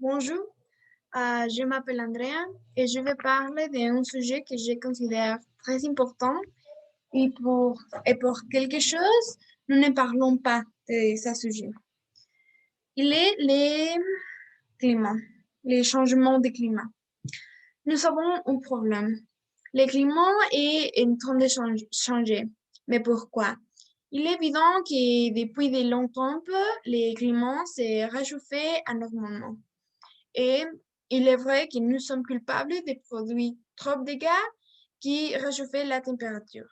Bonjour, je m'appelle Andrea et je vais parler d'un sujet que je considère très important et pour quelque chose, nous ne parlons pas de ce sujet. Il est les climats, les changements de climat. Nous avons un problème. Le climat est en train de changer. Mais pourquoi? Il est évident que depuis de longtemps, le climat s'est réchauffé anormalement. Et il est vrai que nous sommes culpables de produire trop de gaz qui réchauffent la température.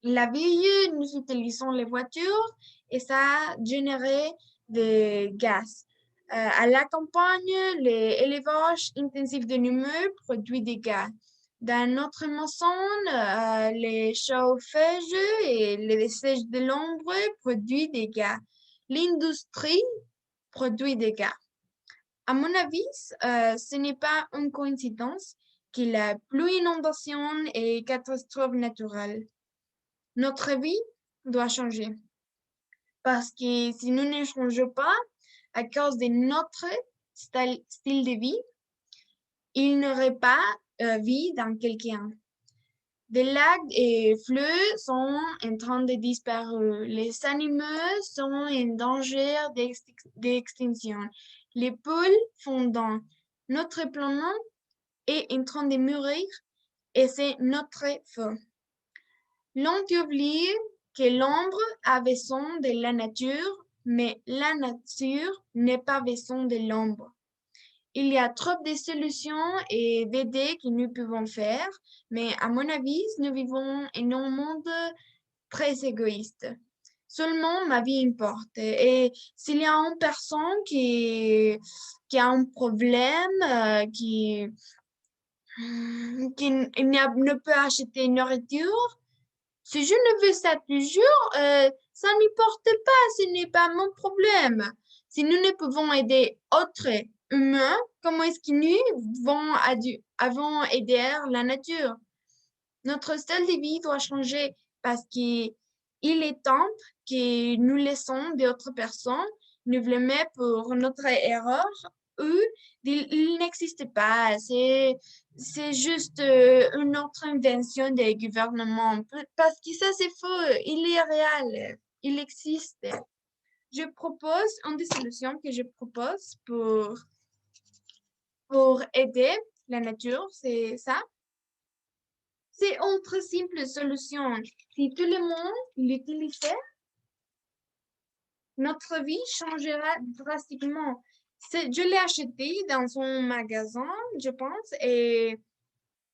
La vie, nous utilisons les voitures et ça génère des gaz. À la campagne, l'élevage intensif de immeubles produit des gaz. Dans notre maison, les chauffages et les dessèches de l'ombre produisent des gaz. L'industrie produit des gaz. À mon avis, ce n'est pas une coïncidence qu'il y a plus d'inondations et catastrophes naturelles. Notre vie doit changer parce que si nous ne changeons pas à cause de notre style de vie, il n'y aurait pas vie dans quelqu'un. Des lacs et fleuves sont en train de disparaître. Les animaux sont en danger d'extinction. Les pôles fondant notre planète est en train de mourir et c'est notre faute. L'on oublie que l'ombre a besoin de la nature, mais la nature n'est pas besoin de l'ombre. Il y a trop de solutions et d'idées que nous pouvons faire, mais à mon avis, nous vivons en un monde très égoïste. Seulement ma vie importe. Et s'il y a une personne qui a un problème, ne peut acheter une nourriture, si je ne veux ça toujours, ça n'importe pas, ce n'est pas mon problème. Si nous ne pouvons aider autres humains, comment est-ce que nous avons aider la nature? Notre style de vie doit changer parce qu'il est temps que nous laissons d'autres personnes nous blâmer pour notre erreur ou il n'existe pas. C'est juste une autre invention des gouvernements. Parce que ça, c'est faux. Il est réel. Il existe. Je propose une des solutions que je propose pour aider la nature, c'est ça. C'est une très simple solution. Si tout le monde l'utilisait, notre vie changera drastiquement. Je l'ai acheté dans un magasin, je pense, et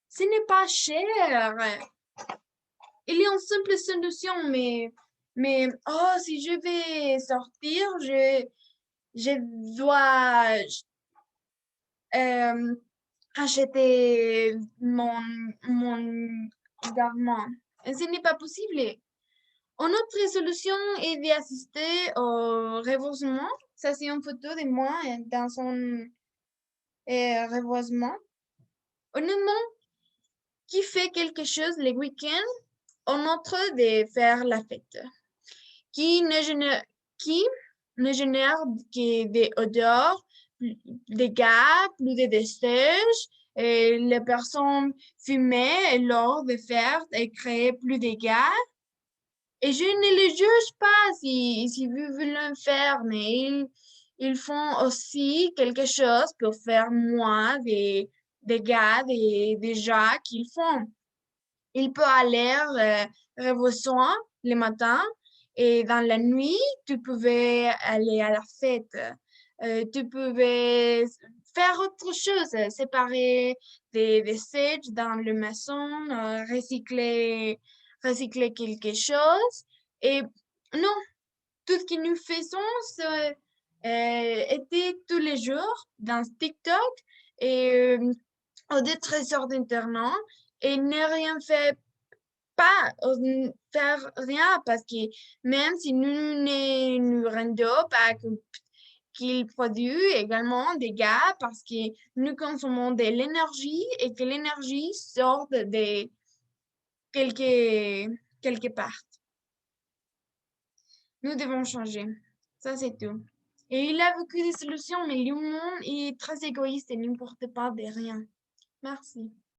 ce n'est pas cher. Il y a une simple solution, mais si je vais sortir, je dois euh, acheter mon garment. Ce n'est pas possible. Une autre solution est d'assister au reboisement. Ça, c'est une photo de moi dans son reboisement. Honnêtement, qui fait quelque chose le week-end, en autre de faire la fête. Qui ne génère, qui ne génère que des odeurs, des gaz, plus de décès, et les personnes fumaient lors de fêtes et créaient plus de gaz. Et je ne les juge pas si vous voulez le faire, mais ils font aussi quelque chose pour faire moins des dégâts des gens qu'ils font. Ils peuvent aller reposer le matin et dans la nuit, tu pouvais aller à la fête. Tu pouvais faire autre chose, séparer des déchets dans la maison, recycler quelque chose. Et non, tout ce que nous faisons, c'est était tous les jours dans TikTok et des trésors d'Internet et ne rien fait pas faire rien parce que même si nous ne nous rendons pas qu'il produit également des gaz parce que nous consommons de l'énergie et que l'énergie sort de quelque part. Nous devons changer. Ça, c'est tout. Et il a vécu des solutions, mais le monde est très égoïste et n'importe pas de rien. Merci.